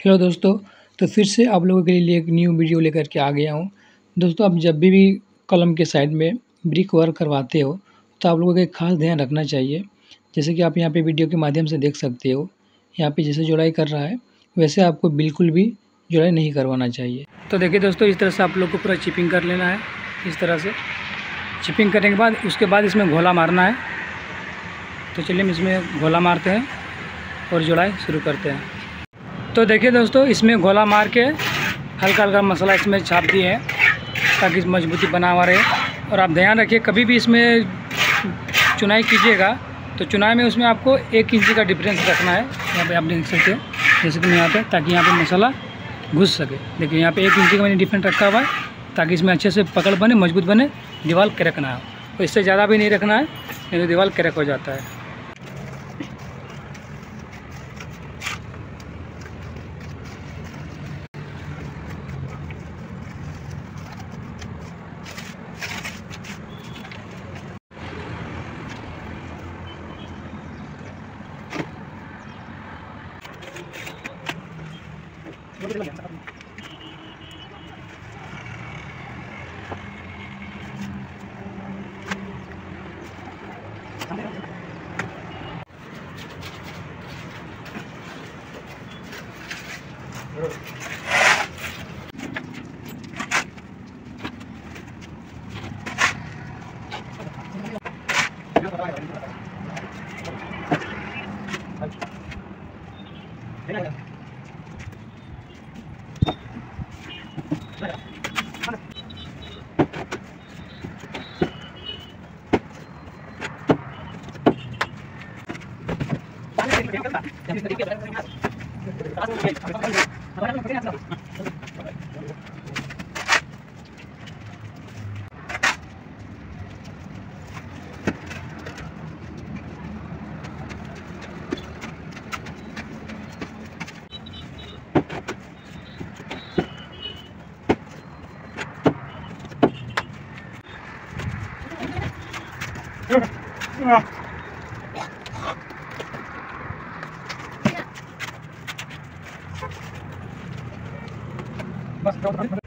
Hello दोस्तों, तो फिर से आप लोगों के लिए एक न्यू वीडियो लेकर के आ गया हूँ। दोस्तों, आप जब भी कॉलम के साइड में ब्रिक वर्क करवाते हो तो आप लोगों को एक ख़ास ध्यान रखना चाहिए। जैसे कि आप यहाँ पे वीडियो के माध्यम से देख सकते हो, यहाँ पे जैसे जुड़ाई कर रहा है वैसे आपको बिल्कुल भी जुड़ाई नहीं करवाना चाहिए। तो देखिए दोस्तों, इस तरह से आप लोग को पूरा चिपिंग कर लेना है। इस तरह से चिपिंग करने के बाद उसके बाद इसमें घोला मारना है। तो चलिए हम इसमें घोला मारते हैं और जुड़ाई शुरू करते हैं। तो देखिए दोस्तों, इसमें घोला मार के हल्का हल्का मसाला इसमें छाप दिए हैं ताकि मजबूती बना हुआ रहे। और आप ध्यान रखिए, कभी भी इसमें चुनाई कीजिएगा तो चुनाई में उसमें आपको 1 इंची का डिफरेंस रखना है। यहाँ पे आप देख सकते हैं, जैसे कि मैं यहाँ पे, ताकि यहाँ पे मसाला घुस सके। देखिए यहाँ पे 1 इंची का मैंने डिफरेंस रखा हुआ है ताकि इसमें अच्छे से पकड़ बने, मजबूत बने, दीवार क्रैक ना हो। तो इससे ज़्यादा भी नहीं रखना है, नहीं तो दीवार क्रैक हो जाता है। बस